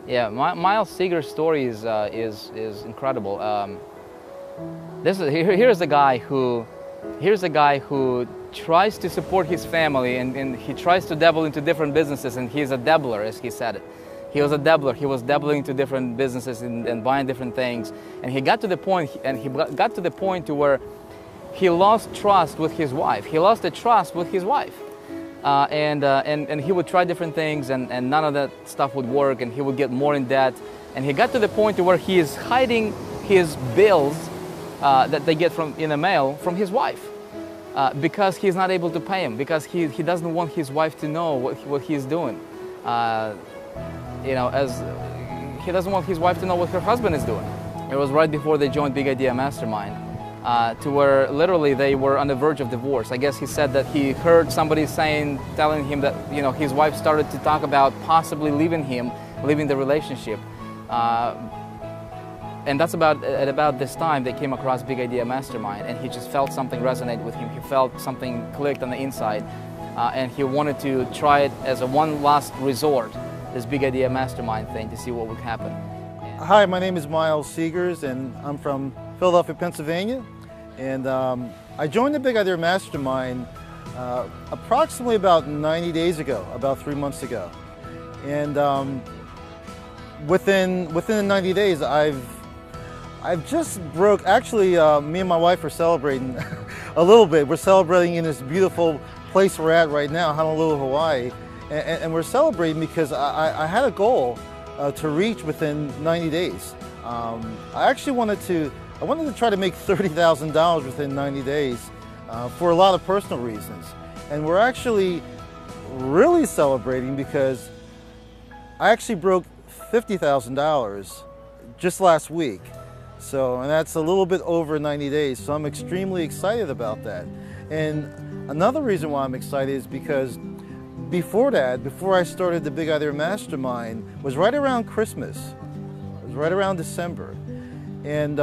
Yeah, Miles Seeger's story is incredible. Here's a guy who tries to support his family, and he tries to dabble into different businesses, and he's a dabbler, as he said it. He was a dabbler. He was dabbling into different businesses and buying different things, and he got to the point to where he lost trust with his wife. He lost the trust with his wife. And he would try different things, and none of that stuff would work, and he would get more in debt. And he got to the point to where he is hiding his bills that they get in the mail from his wife because he's not able to pay him, because he doesn't want his wife to know what he's doing. As he doesn't want his wife to know what her husband is doing. It was right before they joined Big Idea Mastermind. To where literally they were on the verge of divorce. I guess he said that he heard somebody telling him that his wife started to talk about possibly leaving the relationship, and that's at about this time they came across Big Idea Mastermind, and he just felt something resonate with him. He felt something clicked on the inside, and he wanted to try it as a one last resort, this Big Idea Mastermind thing, to see what would happen. Hi, my name is Miles Seegers, and I'm from Philadelphia, Pennsylvania. And I joined the Big Idea Mastermind approximately about 90 days ago, about 3 months ago. And within the 90 days, I've just broke. Actually, me and my wife are celebrating a little bit. We're celebrating in this beautiful place we're at right now, Honolulu, Hawaii, and we're celebrating because I had a goal to reach within 90 days. I actually wanted to try to make $30,000 within 90 days for a lot of personal reasons. And we're actually really celebrating because I actually broke $50,000 just last week. And that's a little bit over 90 days. So I'm extremely excited about that. And another reason why I'm excited is because before I started the Big Idea Mastermind, was right around Christmas. It was right around December. And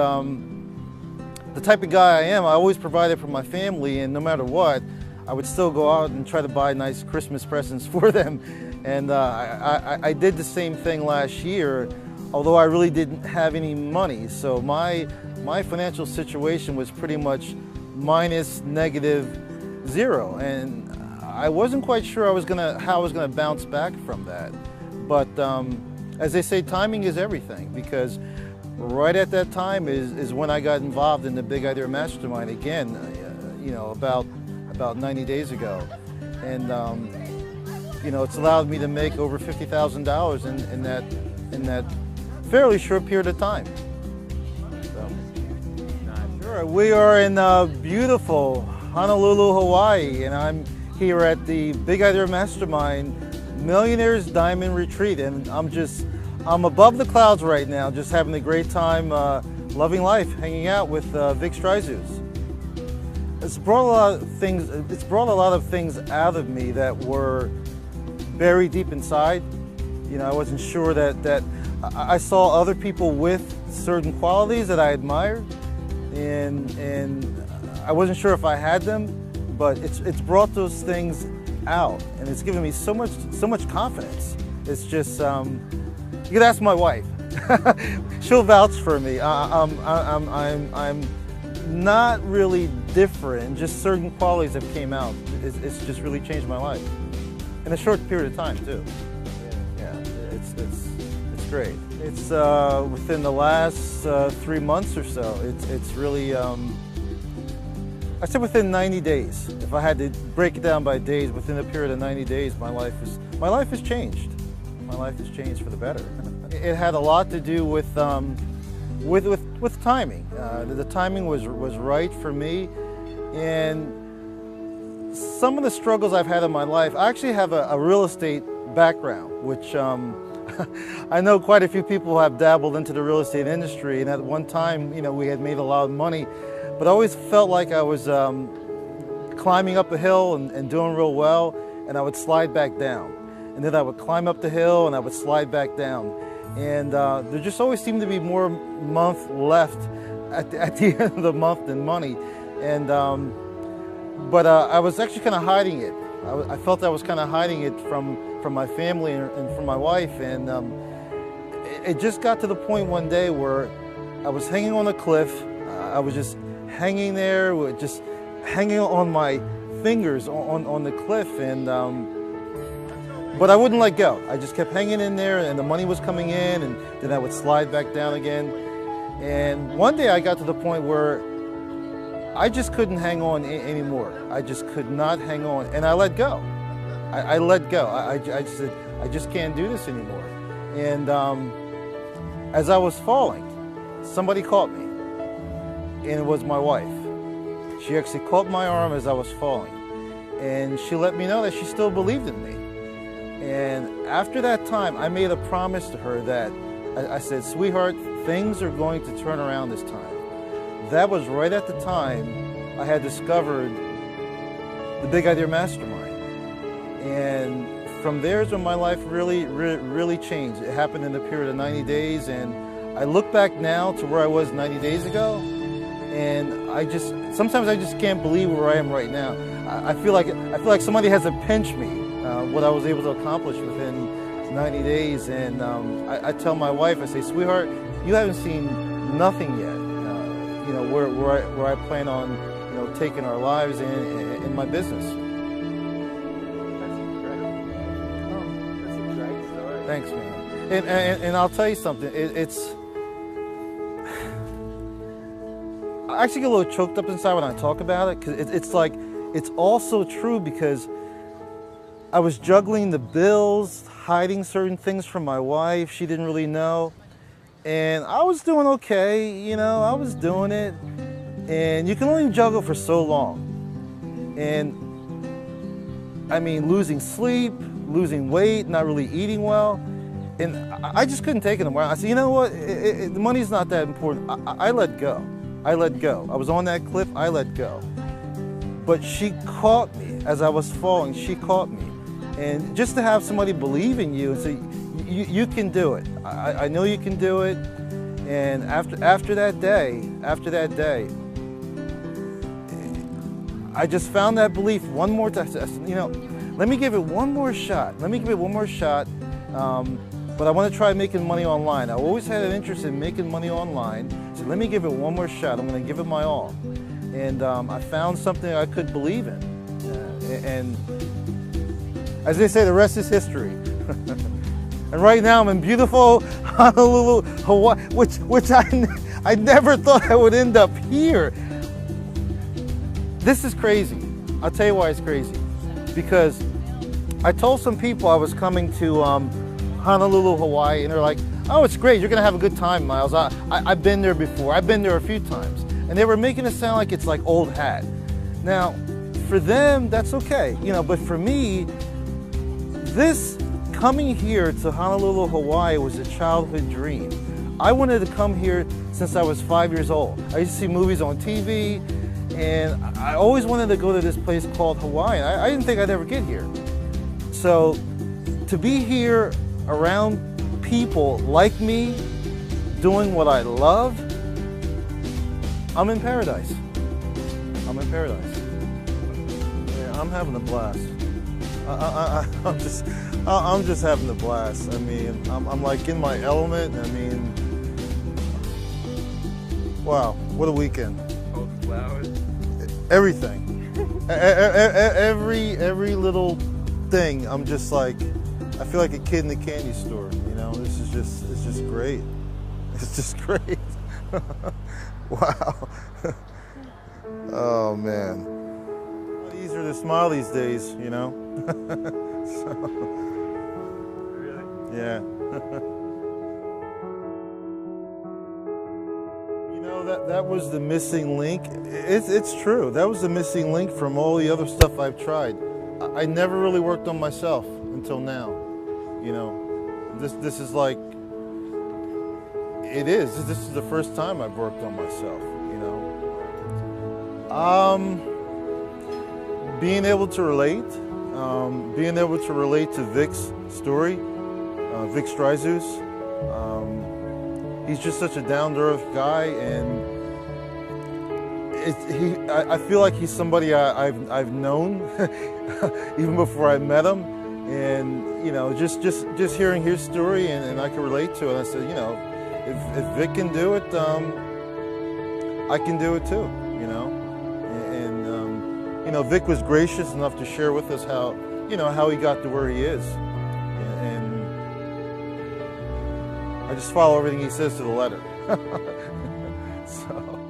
the type of guy I am, I always provided for my family, and no matter what, I would still go out and try to buy nice Christmas presents for them. And I did the same thing last year, although I really didn't have any money. So my financial situation was pretty much -0, and I wasn't quite sure how I was gonna bounce back from that. But as they say, timing is everything, because right at that time is when I got involved in the Big Idea Mastermind again, about 90 days ago. And it's allowed me to make over $50,000 in that fairly short period of time. Sure, we are in beautiful Honolulu, Hawaii, and I'm here at the Big Idea Mastermind Millionaires Diamond Retreat, and I'm above the clouds right now, just having a great time, loving life, hanging out with Vic Strizheus. It's brought a lot of things out of me that were buried deep inside. I wasn't sure that I saw other people with certain qualities that I admired, and I wasn't sure if I had them, but it's brought those things out, and it's given me so much confidence. It's just you could ask my wife; she'll vouch for me. I'm not really different. Just certain qualities that came out. It's just really changed my life in a short period of time too. Yeah, it's great. It's within the last 3 months or so. It's really. I said within 90 days. If I had to break it down by days, within a period of 90 days, my life has changed. My life has changed for the better. It had a lot to do with timing. The timing was right for me, and some of the struggles I've had in my life. I actually have a real estate background, which I know quite a few people have dabbled into the real estate industry, and at one time, we had made a lot of money. But I always felt like I was climbing up a hill and doing real well, and I would slide back down. And then I would climb up the hill and I would slide back down. And there just always seemed to be more month left at the end of the month than money. And but I was actually kind of hiding it. I felt I was kind of hiding it from my family and from my wife. And it just got to the point one day where I was hanging on a cliff. I was just hanging there, just hanging on my fingers on the cliff, and but I wouldn't let go. I just kept hanging in there, and the money was coming in, and then I would slide back down again. And one day I got to the point where I just couldn't hang on anymore. I just could not hang on, and I let go. I let go. I just said, I just can't do this anymore. And as I was falling, somebody caught me, and it was my wife. She actually caught my arm as I was falling, and she let me know that she still believed in me. And after that time, I made a promise to her that I said, sweetheart, things are going to turn around this time. That was right at the time I had discovered the Big Idea Mastermind. And from there is when my life really changed. It happened in a period of 90 days, and I look back now to where I was 90 days ago, and sometimes I just can't believe where I am right now. I feel like somebody has to pinch me, what I was able to accomplish within 90 days. And I tell my wife, I say, sweetheart, you haven't seen nothing yet. You know, where I plan on, you know, taking our lives in my business. That's incredible. Oh, that's a great story. Thanks, man. And I'll tell you something. I actually get a little choked up inside when I talk about it, because it's like, it's also true, because I was juggling the bills, hiding certain things from my wife. She didn't really know. And I was doing okay, you know, I was doing it. And you can only juggle for so long. And I mean, losing sleep, losing weight, not really eating well. And I just couldn't take it anymore. I said, you know what, the money's not that important. I let go. I let go. I was on that cliff, I let go. But she caught me as I was falling, she caught me. And just to have somebody believe in you and say, you can do it. I know you can do it. And after that day, I just found that belief one more time. I said, you know, let me give it one more shot. Let me give it one more shot. But I want to try making money online. I always had an interest in making money online. So let me give it one more shot. I'm going to give it my all. And I found something I could believe in. And as they say, the rest is history. And right now I'm in beautiful Honolulu, Hawaii, which I never thought I would end up here. This is crazy. I'll tell you why it's crazy. Because I told some people I was coming to Honolulu, Hawaii, and they're like, oh, it's great, you're gonna have a good time, Miles. I've been there before, I've been there a few times. And they were making it sound like it's like old hat. Now, for them, that's okay, you know, but for me, coming here to Honolulu, Hawaii was a childhood dream. I wanted to come here since I was 5 years old. I used to see movies on TV, and I always wanted to go to this place called Hawaii. I didn't think I'd ever get here. So to be here around people like me, doing what I love, I'm in paradise. I'm in paradise. Yeah, I'm having a blast. I'm just having a blast. I mean, I'm like in my element. I mean, wow, what a weekend. All the flowers. Everything. Every little thing. I'm just like, I feel like a kid in a candy store. You know, it's just great. It's just great. Wow. Oh man. It's easier to smile these days, you know. So, Really? yeah. You know, that was the missing link. It's true. That was the missing link from all the other stuff I've tried. I never really worked on myself until now. You know, this is like, this is the first time I've worked on myself, you know. Being able to relate to Vic's story, Vic Stryzus. He's just such a down-to-earth guy, and I feel like he's somebody I've known even before I met him. And you know, just hearing his story, and I could relate to it. I said, you know, if Vic can do it, I can do it too. You know, and you know, Vic was gracious enough to share with us how, you know, how he got to where he is, and I just follow everything he says to the letter. So.